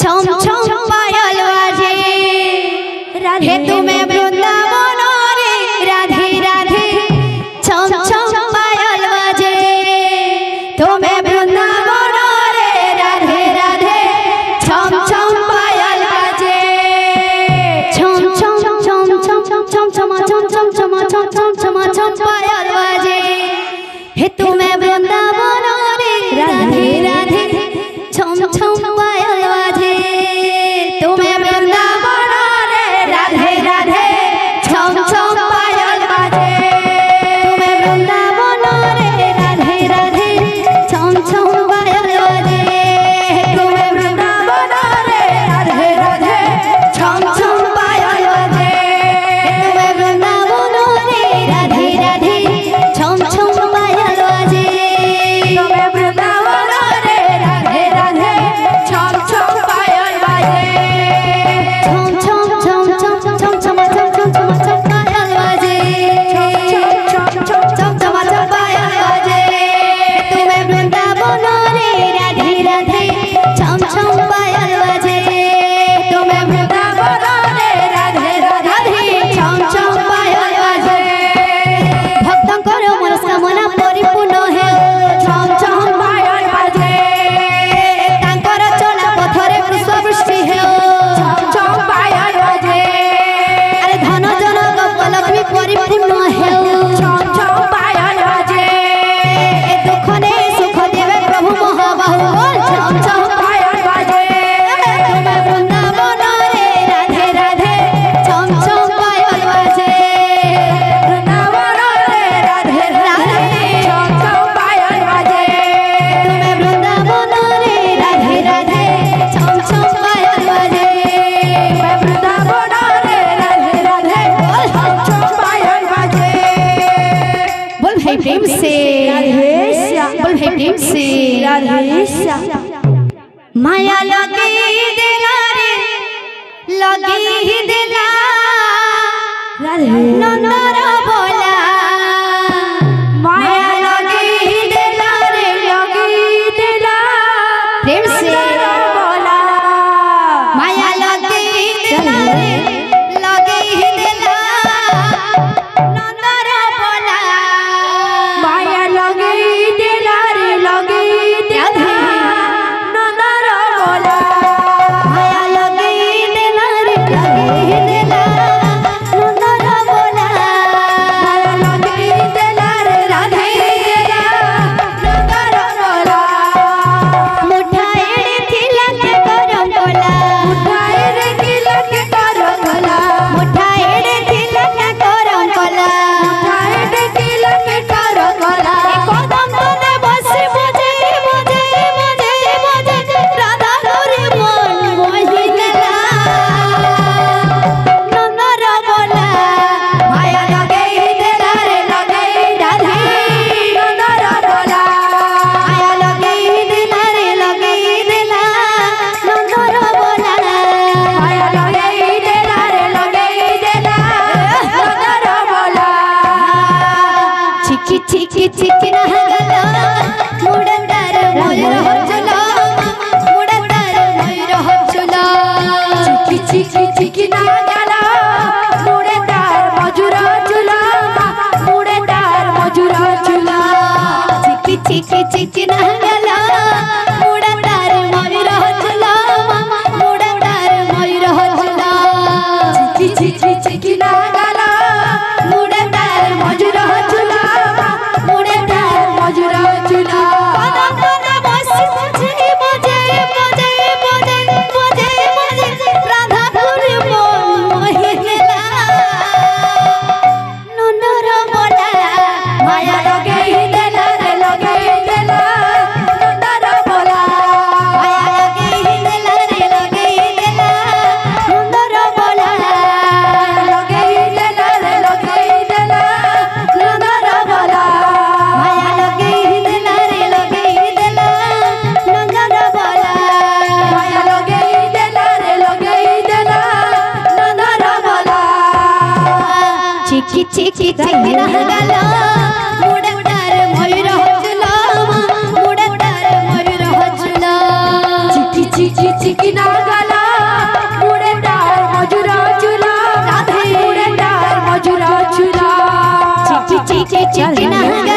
ছম ছম পায়ল বাজে রাধে তুমি বৃন্দাবন রে রাধে রাধে ছম ছম পায়ল বাজে তুমি বৃন্দাবন রে রাধে রাধে ছম ছম পায়ল বাজে ছম ছম ছম ছম ছম ছম ছম ছম ছম ছম ছম ছম ছম পায়ল বাজে হে তুমি বৃন্দাবন রে রাধে রাধে ছম ছম পায়ল বাজে তুমি বৃন্দাবন রে রাধে রাধে ছম ছম পায়ল বাজে তুমি বৃন্দাবন রে রাধে রাধে ছম ছম পায়ল বাজে তুমি বৃন্দাবন রে রাধে রাধে ছম ছম পায়ল বাজে তুমি বৃন্দাবন রে রাধে রাধে ছম ছম পায়ল বাজে তুমি বৃন্দাবন রে রাধে রাধে ছম ছম পায়ল বাজে ছম ছম ছম ছম ছম ছম ছম ছম ছম ছম পায়ল বাজে ছম ছম ছম ছম ছম পায়ল বাজে তুমি বৃন্দাবন রে রাধে রাধে ছম ছম পায়ল বাজে তুমি বৃন্দাবন রে রাধে রাধে ছম ছম পায়ল বাজে ভক্তଙ୍କର মନସ୍କାମନା ପରିପୂର୍ଣ୍ଣ ହେଉ ଛମ ଛମ ପାୟଲ ବାଜେ ତାଙ୍କର ଚଲା ପଥରେ ପୁଷ୍ପବୃଷ୍ଟି ହେଉ ଛମ ଛମ ପାୟଲ ବାଜେ ଆରେ ଧନ ଜନକ ଲକ୍ଷ୍ମୀ ପରିପୂର୍ଣ୍ଣ ହେଉ ଛମ ଛମ ପାୟଲ ବାଜେ ଏ ଦୁଃଖରେ ସୁଖ ଦେବେ ପ୍ରଭୁ ମହାବାହୁ ଛମ ଛମ ପାୟଲ ବାଜେ ତୁମେ ବୃନ୍ଦାବନ ରେ ରାଧେ ରାଧେ ଛମ ଛମ ପାୟଲ ବାଜେ ବୃନ୍ଦାବନ ରେ ରାଧେ ରାଧେ ଛମ ଛମ ପାୟଲ ବାଜେ ତୁମେ ବୃନ୍ଦାବନ ରେ ରାଧେ ରାଧେ ଛମ ଛମ ପାୟଲ ବାଜେ ତୁମେ ବୃନ୍ଦାବନ ରେ ରାଧେ ରାଧେ ଛମ ଛମ ପାୟଲ ବାଜେ बोल भाई प्रेम से राधे श्याम बोल भाई प्रेम से राधे श्याम माया लगी दिला रे लगी दिला राधे नंदर बोला माया लगी दिला रे लगी दिला प्रेम से बोला माया लगी दिला रे लगी दिला नंदर बोला माया लगी दिला रे लगी दिला नंदर बोला माया लगी दिला रे लगी दिला नंदर बोला माया लगी दिला रे राधे दिला नंदर बोला मुठाएड़े थिला के करम बोला मुठाएड़े थिला के करम बोला मुठाएड़े थिला के करम बोला मुठाएड़े थिला के करम बोला कदम तले बसे बजे बजे बजे बजे राधा रे मन मोहिला नंदर बोला माया लगे दिला रे लगे राधे नंदर बोला माया लगे दिला रे लगे दिला नंदर बोला माया लगे दिला रे लगे दिला नंदर बोला चिकी चिकी चिकी ना गला मुड़तार मयूर हचला मुड़तार मयूर हचला चिकी चिकी चिकी ना गला मुड़तार मयूर हचला मुड़तार मयूर हचला चिकी चिकी चिकी ना गला मुड़तार मयूर हचला मुड़तार मयूर हचला चिकी चिकी चिकी ना गला मुड़तार मयूर हचला मुड़तार मयूर हचला कदम तले बसे बजे बजे बजे बजे बजे बजे राधा रे मन मोहिला नंदर बोला माया लगे दिला रे लगे दिला नंदर बोला माया लगे दिला रे लगे दिला नंदर बोला माया लगे दिला रे लगे दिला नंदर बोला माया लगे दिला रे लगे दिला नंदर बोला माया लगे दिला रे लगे दिला नंदर बोला चिकी चिकी चिकी ना गला मुड़तार मयूर हचला मुड़तार मयूर हचला चिकी चिकी चिकी ना गला मुड़े तार मजुरा चूल्हा राधे मुड़े तार मजुरा चूल्हा चिक चिक चिक चिक ना